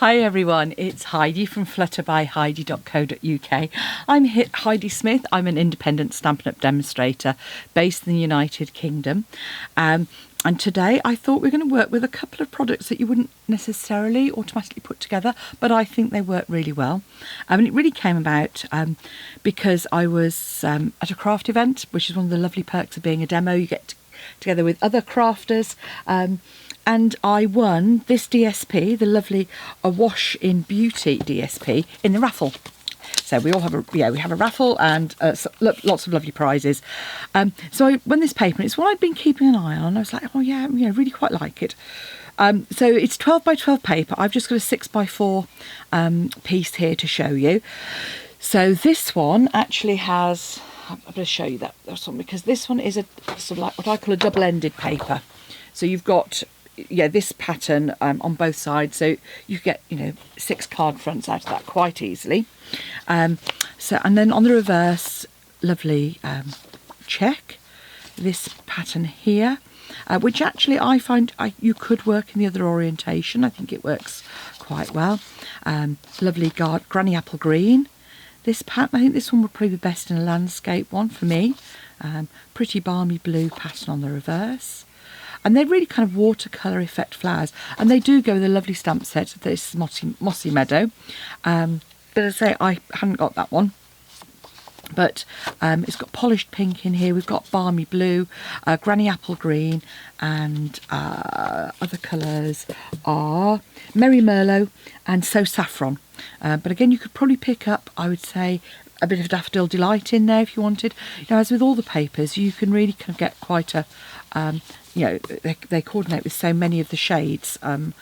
Hi everyone, it's Heidi from flutterbyheidi.co.uk. I'm Heidi Smith. I'm an independent Stampin' Up! Demonstrator based in the United Kingdom. And today I thought we were going to work with a couple of products that you wouldn't necessarily automatically put together, but I think they work really well. And it really came about because I was at a craft event, which is one of the lovely perks of being a demo. You get together with other crafters. And I won this DSP, the lovely A Wash in Beauty DSP, in the raffle. So we all have a raffle and lots of lovely prizes. So I won this paper, and it's one I'd been keeping an eye on. I was like, oh yeah, really quite like it. So it's 12 by 12 paper. I've just got a 6 by 4 piece here to show you. So this one actually has, I'm going to show you that one because this one is a sort of like what I call a double-ended paper. So you've got this pattern on both sides, so you get 6 card fronts out of that quite easily. And then on the reverse, lovely check, this pattern here, which actually I find you could work in the other orientation. I think it works quite well. Lovely granny apple green. This pattern, I think this one would probably be best in a landscape one for me. Pretty balmy blue pattern on the reverse. And they're really kind of watercolour effect flowers. And they do go with a lovely stamp set. This Mossy Meadow. But as I say, I haven't got that one. But it's got polished pink in here. We've got balmy blue, granny apple green, and other colours are Merry Merlot and So Saffron. But again, you could probably pick up, I would say, a bit of Daffodil Delight in there if you wanted. As with all the papers, you can really kind of get quite a they coordinate with so many of the shades of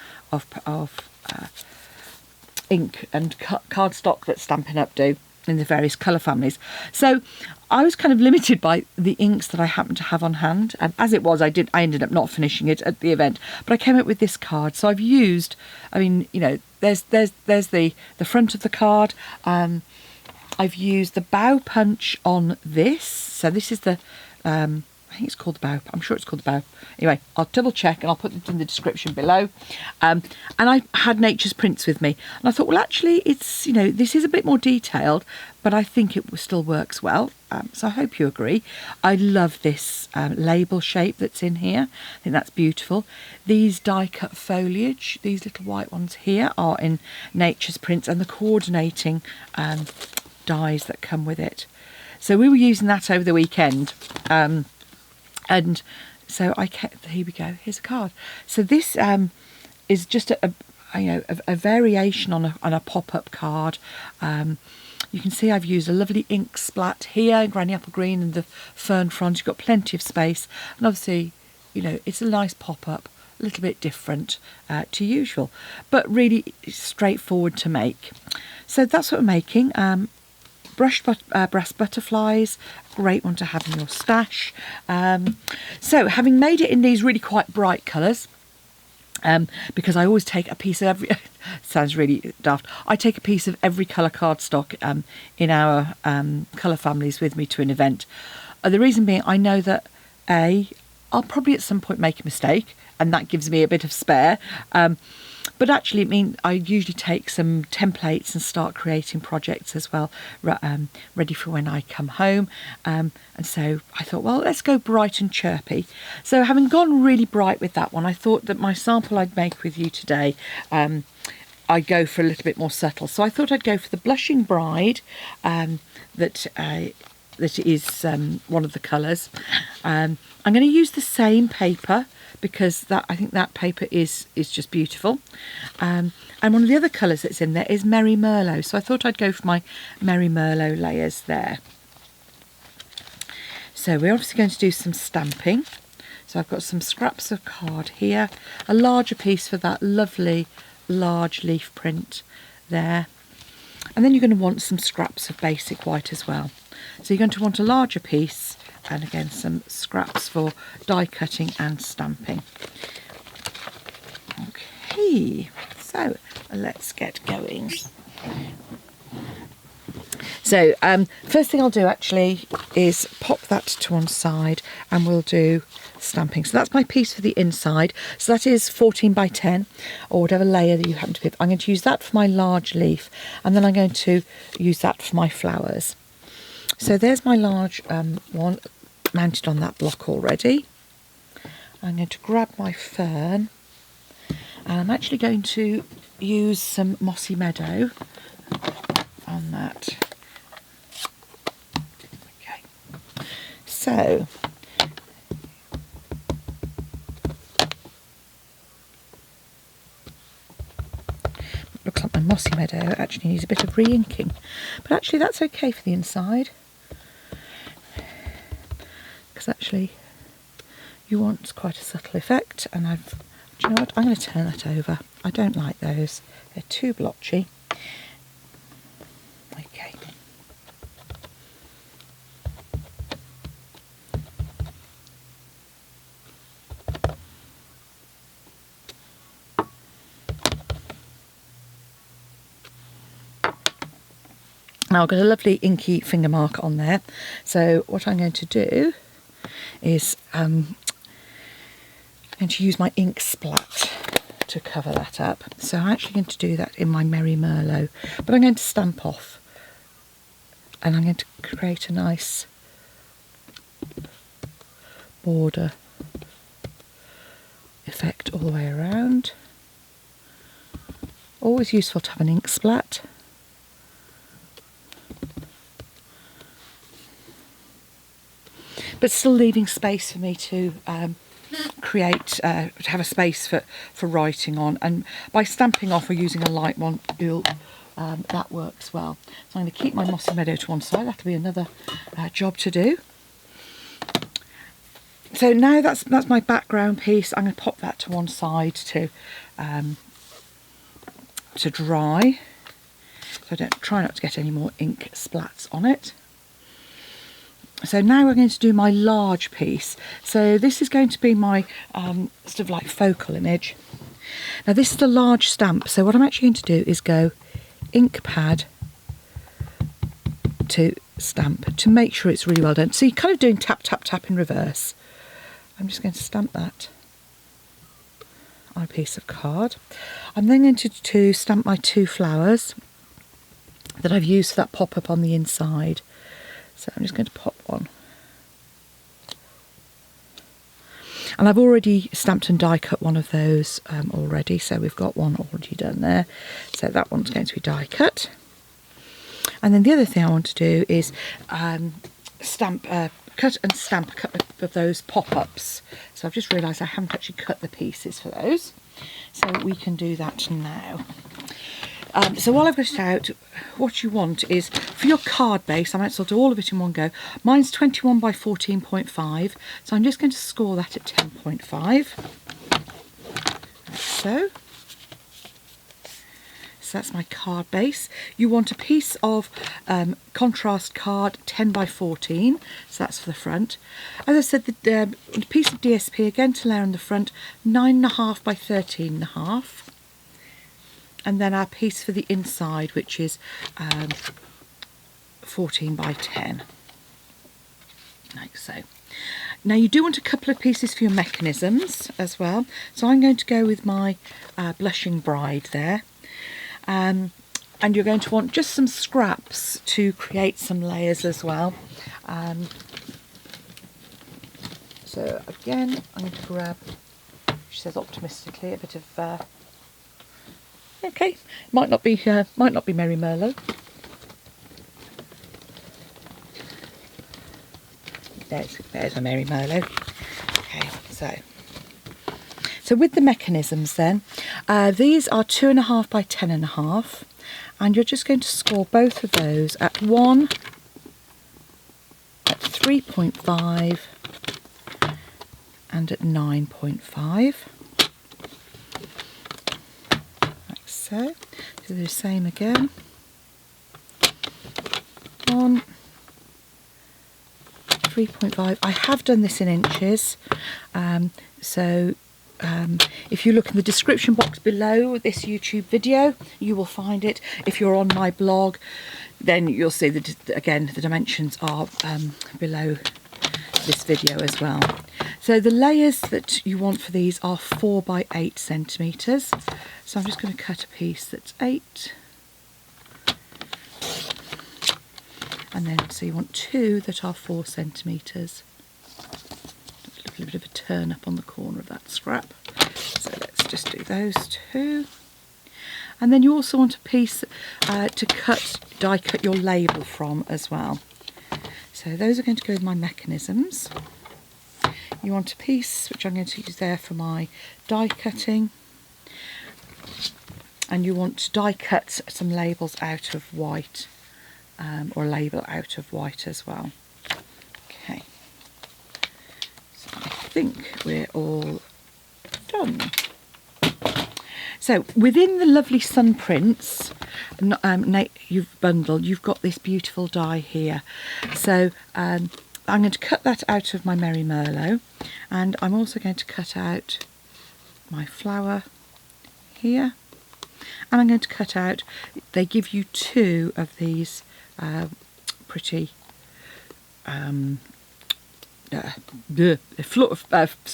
ink and cardstock that Stampin' Up! Do in the various colour families. So I was kind of limited by the inks that I happened to have on hand. As it was, I ended up not finishing it at the event, but I came up with this card. So I've used, there's the front of the card. I've used the bow punch on this. So this is the I think it's called the bow. I'm sure it's called the bow. Anyway, I'll double check and I'll put it in the description below. And I had Nature's Prints with me. And I thought, well, actually, it's, this is a bit more detailed, but I think it still works well. So I hope you agree. I love this label shape that's in here. I think that's beautiful. These die-cut foliage, these little white ones here, are in Nature's Prints, and the coordinating dies that come with it. So we were using that over the weekend. And so here we go, here's a card. So this is just a variation on a pop-up card. You can see I've used a lovely ink splat here, granny apple green, and the fern front. You've got plenty of space. And obviously, it's a nice pop-up, a little bit different to usual, but really straightforward to make. So that's what we're making. Brushed brass butterflies, great one to have in your stash. So having made it in these really quite bright colours, because I always take a piece of every, sounds really daft, I take a piece of every colour cardstock in our colour families with me to an event. The reason being, I know that I'll probably at some point make a mistake, and that gives me a bit of spare. But actually, I usually take some templates and start creating projects as well, ready for when I come home. And so I thought, well, let's go bright and chirpy. So having gone really bright with that one, I thought that my sample I'd make with you today, I'd go for a little bit more subtle. So I thought I'd go for the Blushing Bride, that is one of the colours. I'm going to use the same paper, because I think that paper is just beautiful. And one of the other colours that's in there is Merry Merlot. So I thought I'd go for my Merry Merlot layers there. So we're obviously going to do some stamping. So I've got some scraps of card here, a larger piece for that lovely large leaf print there. And then you're going to want some scraps of basic white as well. So you're going to want a larger piece, and again some scraps for die cutting and stamping. Okay, so let's get going. So first thing I'll do actually is pop that to one side, and we'll do stamping. So that's my piece for the inside. So that is 14 by 10 or whatever layer that you happen to be. I'm going to use that for my large leaf, and then I'm going to use that for my flowers. So there's my large one mounted on that block already. I'm going to grab my fern, and I'm actually going to use some mossy meadow on that. Okay, so looks like my mossy meadow actually needs a bit of re-inking, but actually that's okay for the inside, because actually you want quite a subtle effect. And do you know what, I'm going to turn that over. I don't like those, they're too blotchy. Okay. Now I've got a lovely inky finger mark on there, so what I'm going to do is I'm going to use my ink splat to cover that up. So I'm actually going to do that in my Merry Merlot, but I'm going to stamp off, and I'm going to create a nice border effect all the way around. Always useful to have an ink splat. But still leaving space for me to to have a space for writing on. And by stamping off or using a light one, that works well. So I'm going to keep my mossy meadow to one side. That'll be another job to do. So now that's my background piece. I'm going to pop that to one side to dry. So I try not to get any more ink splats on it. So now we're going to do my large piece. So this is going to be my sort of like focal image. Now this is the large stamp. So what I'm actually going to do is go ink pad to stamp to make sure it's really well done. So you're kind of doing tap, tap, tap in reverse. I'm just going to stamp that on a piece of card. I'm then going to stamp my two flowers that I've used for that pop-up on the inside. So I'm just going to pop one. And I've already stamped and die cut one of those already, so we've got one already done there. So that one's going to be die cut. And then the other thing I want to do is cut and stamp a couple of those pop-ups. So I've just realised I haven't actually cut the pieces for those. So we can do that now. So while I've got it out, what you want is, for your card base, I might sort of do all of it in one go. Mine's 21 by 14.5, so I'm just going to score that at 10.5. Like so. So that's my card base. You want a piece of contrast card 10 by 14, so that's for the front. As I said, the piece of DSP, again to layer on the front, 9.5 by 13.5. And then our piece for the inside, which is 14 by 10, like so. Now you do want a couple of pieces for your mechanisms as well, so I'm going to go with my Blushing Bride there, and you're going to want just some scraps to create some layers as well. So again, I'm going to grab, she says optimistically, a bit of okay, might not be Merry Merlot. There's a Merry Merlot. Okay, so with the mechanisms then, these are 2.5 by 10.5, and you're just going to score both of those at 1, at 3.5, and at 9.5. So do the same again. 1, 3.5. I have done this in inches, so if you look in the description box below this YouTube video, you will find it. If you're on my blog, then you'll see that again the dimensions are below this video as well. So the layers that you want for these are 4 by 8 centimetres. So I'm just going to cut a piece that's 8. And then, so you want 2 that are 4 centimetres. A little bit of a turn up on the corner of that scrap. So let's just do those 2. And then you also want a piece to die cut your label from as well. So those are going to go with my mechanisms. You want a piece which I'm going to use there for my die cutting. And you want to die cut some labels out of white, or a label out of white as well. Okay, so I think we're all done. So within the lovely Sun Prints you've bundled, you've got this beautiful die here. So I'm going to cut that out of my Merry Merlot, and I'm also going to cut out my flower here, and I'm going to cut out, they give you 2 of these pretty sort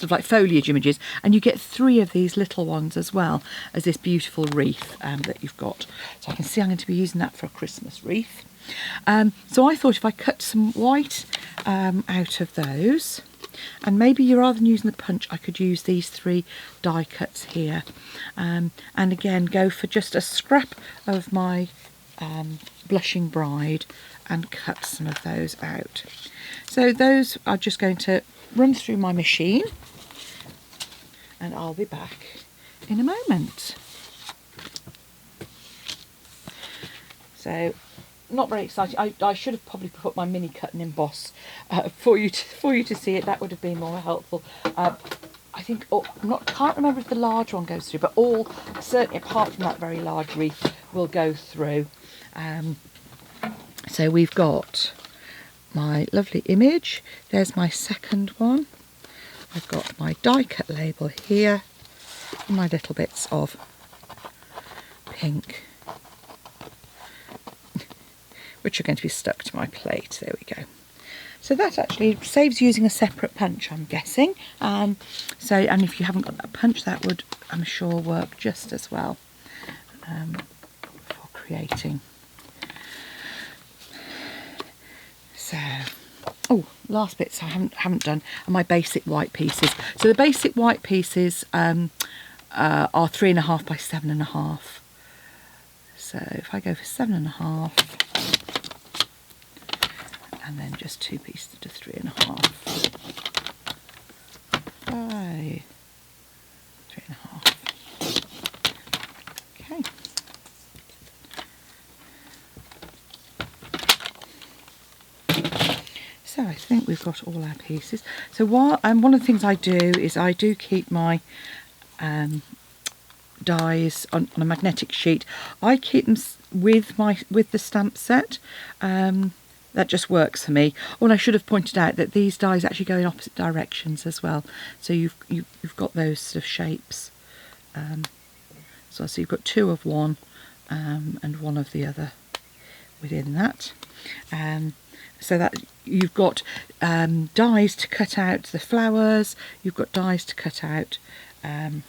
of like foliage images, and you get 3 of these little ones as well as this beautiful wreath that you've got. So I can see I'm going to be using that for a Christmas wreath. So I thought if I cut some white out of those, and maybe rather than using the punch I could use these 3 die cuts here, and again go for just a scrap of my Blushing Bride and cut some of those out. So those are just going to run through my machine, and I'll be back in a moment. So not very exciting. I should have probably put my mini cut and emboss for you to see it. That would have been more helpful. I think can't remember if the large one goes through, but all, certainly apart from that very large wreath, will go through. So we've got my lovely image. There's my second one. I've got my die cut label here, and my little bits of pink, which are going to be stuck to my plate. There we go. So that actually saves using a separate punch, I'm guessing. And if you haven't got that punch, that would, I'm sure, work just as well for creating. So, last bits I haven't done are my basic white pieces. So the basic white pieces are 3.5 by 7.5. So if I go for 7.5, and then just 2 pieces to 3.5. 3.5. Okay. So I think we've got all our pieces. So one of the things I do is I do keep my dies on a magnetic sheet. I keep them with the stamp set. That just works for me. Oh, and I should have pointed out that these dies actually go in opposite directions as well. So you've got those sort of shapes. So you've got 2 of one and 1 of the other within that. So that you've got dies to cut out the flowers. You've got dies to cut out, as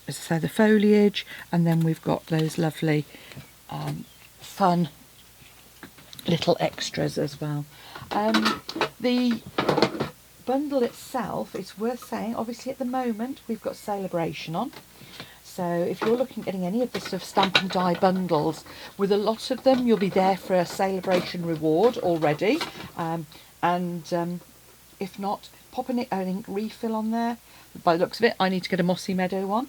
I say, the foliage, and then we've got those lovely fun little extras as well. The bundle itself, it's worth saying, obviously at the moment we've got Celebration on, so if you're looking at getting any of the sort of Stampin' Die bundles, with a lot of them you'll be there for a Celebration reward already, and if not, pop an ink refill on there. By the looks of it, I need to get a Mossy Meadow one,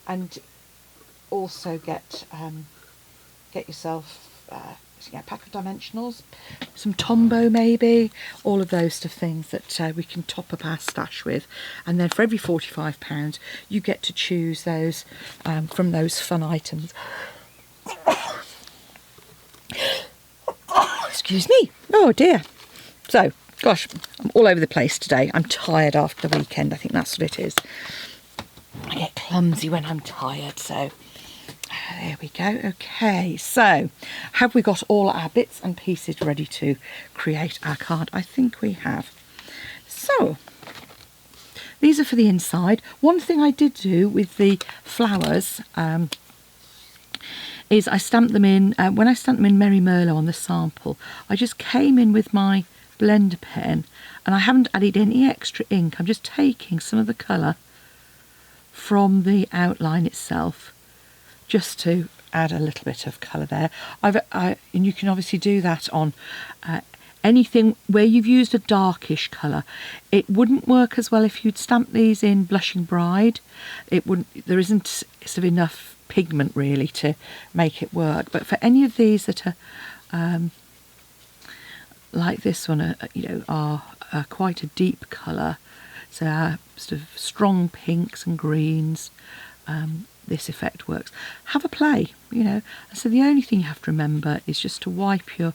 and also get yourself a pack of dimensionals, some Tombow maybe, all of those sort of things that we can top up our stash with. And then for every £45 you get to choose those from those fun items. Excuse me. Oh dear. So, gosh, I'm all over the place today. I'm tired after the weekend. I think that's what it is. I get clumsy when I'm tired, so There we go. Okay, so have we got all our bits and pieces ready to create our card? I think we have. So these are for the inside. One thing I did do with the flowers is I stamped them in, when I stamped them in Merry Merlot on the sample, I just came in with my blender pen and I haven't added any extra ink. I'm just taking some of the colour from the outline itself just to add a little bit of colour there. And you can obviously do that on anything where you've used a darkish colour. It wouldn't work as well if you'd stamped these in Blushing Bride. It wouldn't. There isn't sort of enough pigment really to make it work. But for any of these that are like this one, are quite a deep colour, so sort of strong pinks and greens. This effect works. Have a play, So the only thing you have to remember is just to wipe your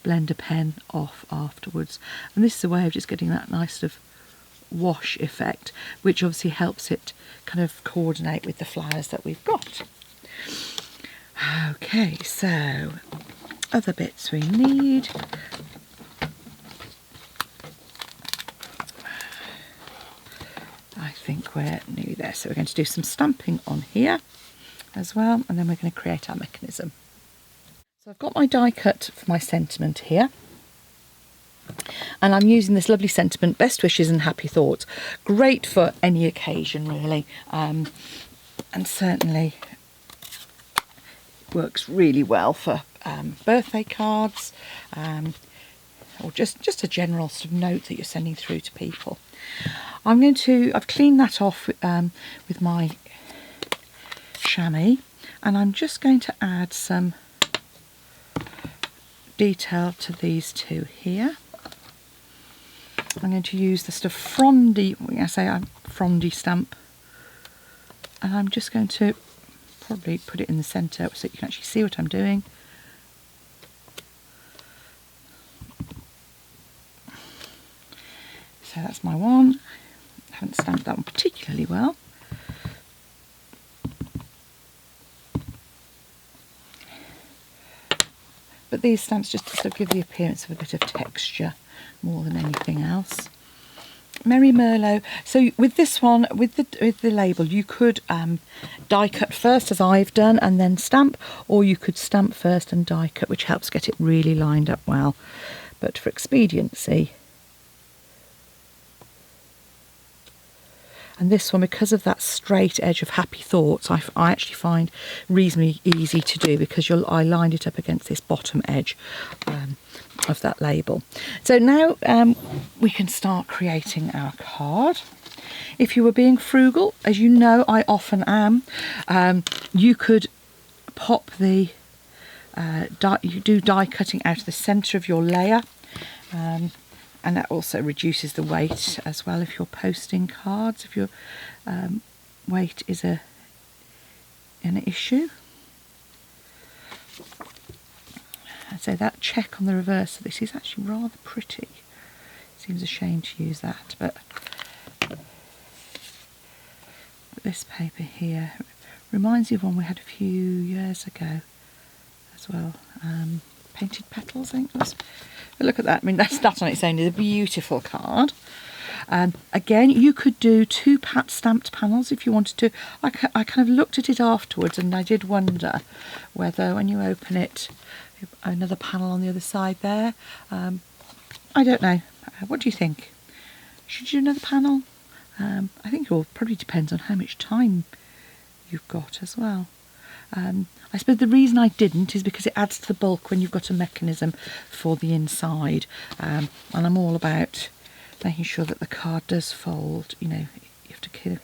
blender pen off afterwards. And this is a way of just getting that nice sort of wash effect, which obviously helps it kind of coordinate with the flowers that we've got. Okay, so other bits we need. I think we're nearly there. So we're going to do some stamping on here as well, and then we're going to create our mechanism. So I've got my die cut for my sentiment here, and I'm using this lovely sentiment, best wishes and happy thoughts. Great for any occasion really, and certainly works really well for birthday cards, or just a general sort of note that you're sending through to people. I've cleaned that off with my chamois, and I'm just going to add some detail to these two here. I'm going to use the sort of frondy, frondy stamp, and I'm just going to probably put it in the centre so you can actually see what I'm doing. So that's my one. I haven't stamped that one particularly well. But these stamps just sort of give the appearance of a bit of texture more than anything else. Merry Merlot. So with this one, with the label, you could die cut first, as I've done, and then stamp, or you could stamp first and die cut, which helps get it really lined up well. But for expediency, and this one, because of that straight edge of Happy Thoughts, I actually find reasonably easy to do, because I lined it up against this bottom edge of that label. So now we can start creating our card. If you were being frugal, as you know I often am, you could pop the you do die cutting out of the centre of your layer, and that also reduces the weight as well if you're posting cards, if your weight is an issue. So that check on the reverse of this is actually rather pretty. Seems a shame to use that, but this paper here reminds me of one we had a few years ago as well. Painted Petals, I think it was. But look at that. I mean, that's that on its own is a beautiful card. Again, you could do two stamped panels if you wanted to. I kind of looked at it afterwards, and I did wonder whether when you open it, another panel on the other side there. I don't know. What do you think? Should you do another panel? I think it all probably depends on how much time you've got as well. I suppose the reason I didn't is because it adds to the bulk when you've got a mechanism for the inside, and I'm all about making sure that the card does fold. You have to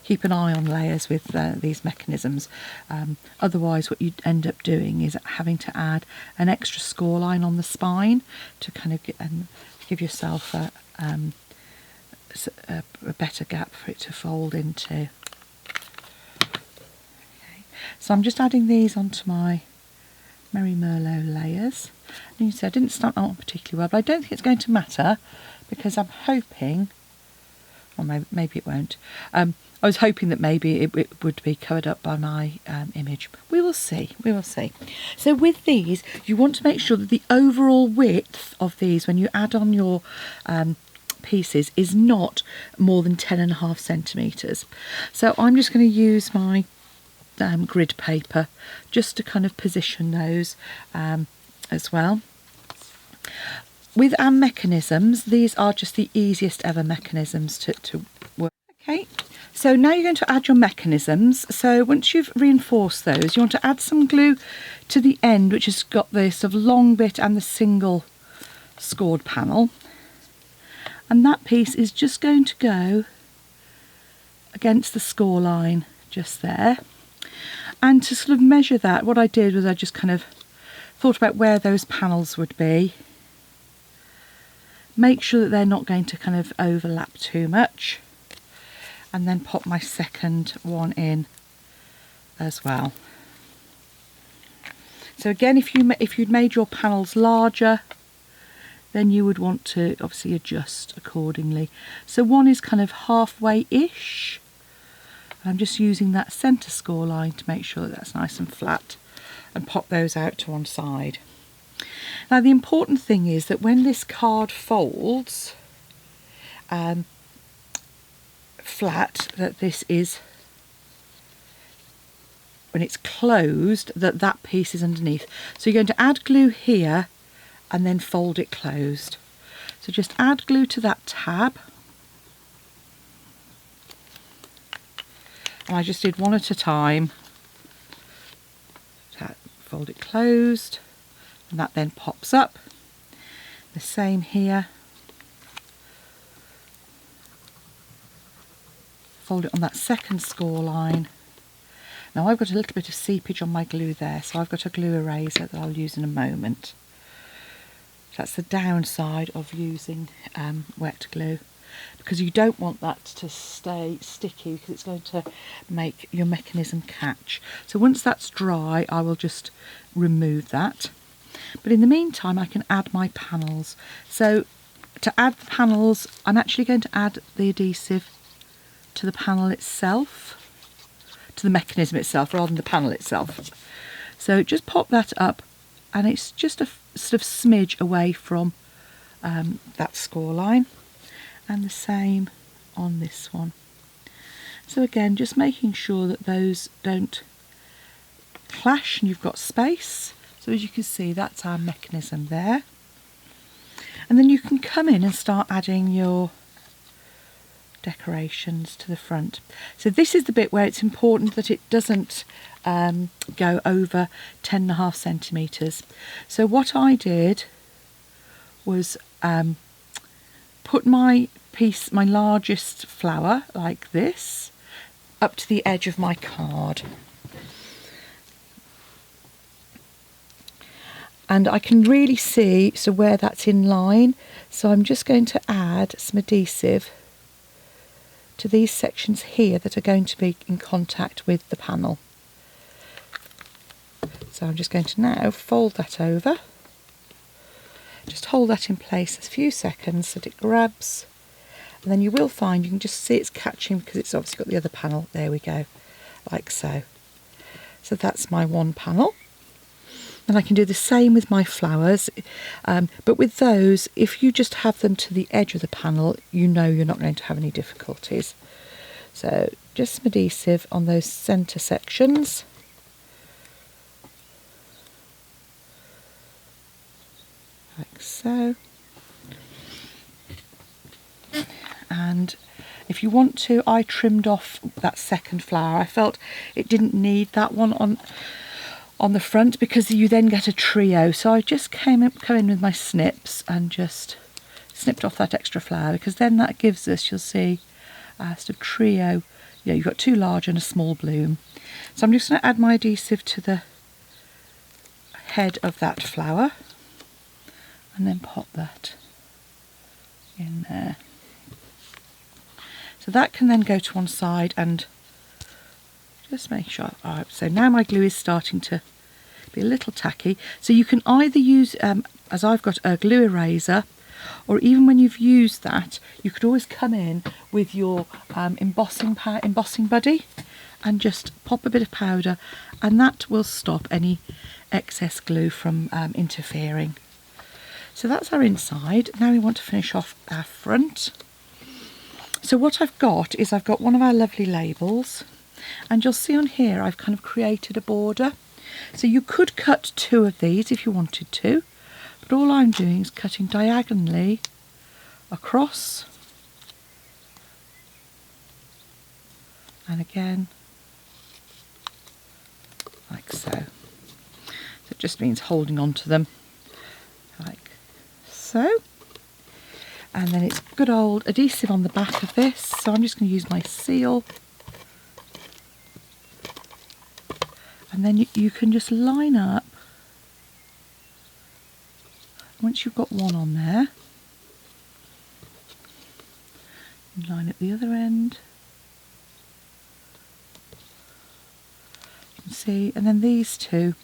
keep an eye on layers with these mechanisms. Otherwise what you'd end up doing is having to add an extra score line on the spine to kind of give yourself a better gap for it to fold into. So I'm just adding these onto my Merry Merlot layers. And you see I didn't stamp that one particularly well, but I don't think it's going to matter, because I'm hoping, or maybe it won't, I'm I was hoping that maybe it would be covered up by my image. We will see, we will see. So with these, you want to make sure that the overall width of these, when you add on your pieces, is not more than 10.5 centimetres. So I'm just going to use my grid paper just to kind of position those as well. With our mechanisms, these are just the easiest ever mechanisms to work. Okay, so now you're going to add your mechanisms. So once you've reinforced those, you want to add some glue to the end, which has got the sort of long bit and the single scored panel. And that piece is just going to go against the score line just there. And to sort of measure that, what I did was I just kind of thought about where those panels would be. Make sure that they're not going to kind of overlap too much. And then pop my second one in as well. So again, if you'd made your panels larger, then you would want to obviously adjust accordingly. So one is kind of halfway-ish. I'm just using that centre score line to make sure that that's nice and flat, and pop those out to one side. Now the important thing is that when this card folds flat, that this is, when it's closed, that piece is underneath. So you're going to add glue here and then fold it closed. So just add glue to that tab. And I just did one at a time. Fold it closed, and that then pops up. The same here. Fold it on that second score line. Now I've got a little bit of seepage on my glue there, so I've got a glue eraser that I'll use in a moment. That's the downside of using wet glue, because you don't want that to stay sticky, because it's going to make your mechanism catch. So once that's dry, I will just remove that. But in the meantime, I can add my panels. So to add the panels, I'm actually going to add the adhesive to the panel itself, to the mechanism itself rather than the panel itself. So just pop that up, and it's just a sort of smidge away from that score line, and the same on this one. So again, just making sure that those don't clash and you've got space. So as you can see, that's our mechanism there. And then you can come in and start adding your decorations to the front. So this is the bit where it's important that it doesn't go over 10.5 centimetres. So what I did was put my piece, my largest flower like this, up to the edge of my card. And I can really see where that's in line. So I'm just going to add some adhesive to these sections here that are going to be in contact with the panel. So I'm just going to now fold that over. Just hold that in place a few seconds so that it grabs. And then you will find, you can just see it's catching because it's obviously got the other panel. There we go, like so. So that's my one panel. And I can do the same with my flowers, but with those, if you just have them to the edge of the panel, you know you're not going to have any difficulties. So just some adhesive on those centre sections. Like so. And if you want to, I trimmed off that second flower. I felt it didn't need that one on the front because you then get a trio. So I just come in with my snips and just snipped off that extra flower, because then that gives us, you'll see, sort of trio. Yeah, you've got two large and a small bloom. So I'm just going to add my adhesive to the head of that flower and then pop that in there. So that can then go to one side, and just make sure. Alright, so now my glue is starting to be a little tacky. So you can either use, as I've got, a glue eraser, or even when you've used that, you could always come in with your embossing buddy and just pop a bit of powder, and that will stop any excess glue from interfering. So that's our inside. Now we want to finish off our front. So what I've got is I've got one of our lovely labels, and you'll see on here I've kind of created a border. So you could cut 2 of these if you wanted to, but all I'm doing is cutting diagonally across and again like so. So it just means holding on to them like so. And then it's good old adhesive on the back of this, so I'm just going to use my seal. And then you can just line up, once you've got one on there, line up the other end. You can see, and then these two,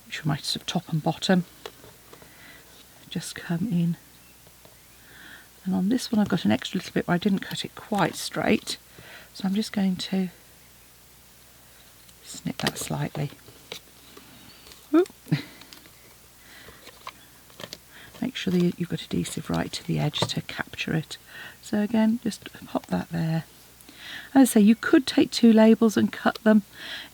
which are my sort of top and bottom, just come in. And on this one I've got an extra little bit where I didn't cut it quite straight, so I'm just going to snip that slightly. Ooh. Make sure that you've got adhesive right to the edge to capture it. So again, just pop that there. As I say, you could take 2 labels and cut them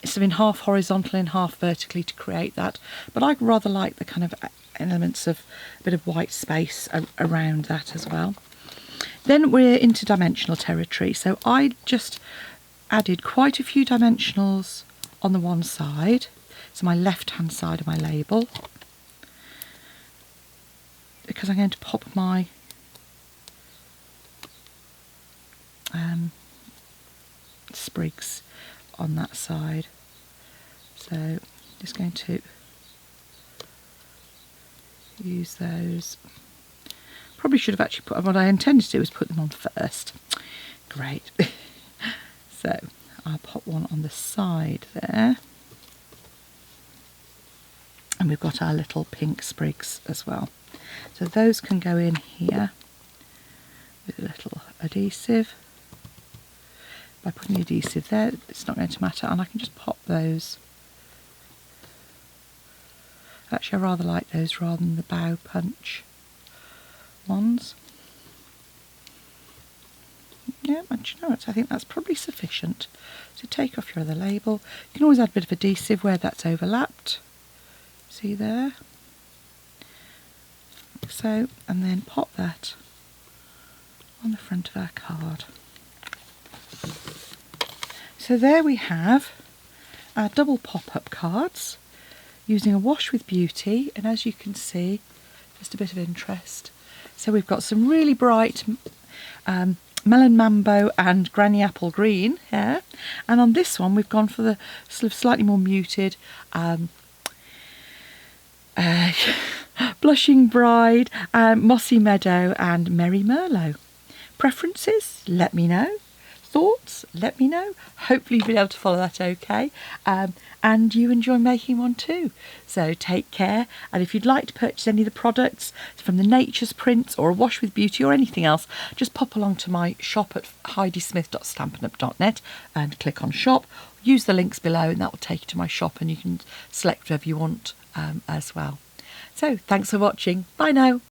sort of in half horizontal and half vertically to create that, but I rather like the kind of elements of a bit of white space around that as well. Then we're into dimensional territory, so I just added quite a few dimensionals on the one side, so my left hand side of my label, because I'm going to pop my sprigs on that side. So just going to use those. Probably should have actually put, what I intended to do was put them on first. Great. So I'll pop one on the side there. And we've got our little pink sprigs as well. So those can go in here with a little adhesive. By putting the adhesive there, it's not going to matter, and I can just pop those. Actually, I rather like those rather than the bow punch ones. Yeah, and you know what, I think that's probably sufficient. So take off your other label. You can always add a bit of adhesive where that's overlapped. See there? So, and then pop that on the front of our card. So there we have our double pop-up cards using a wash with beauty, and as you can see, just a bit of interest. So we've got some really bright melon mambo and granny apple green here, and on this one we've gone for the sort of slightly more muted blushing bride, mossy meadow and merry merlot. Preferences? Let me know. Thoughts? Let me know. Hopefully you'll be able to follow that okay, and you enjoy making one too. So take care, and if you'd like to purchase any of the products from the Nature's Prints or a Wash with Beauty or anything else, just pop along to my shop at heidismith.stampinup.net and click on shop. Use the links below and that will take you to my shop, and you can select whatever you want as well. So thanks for watching. Bye now.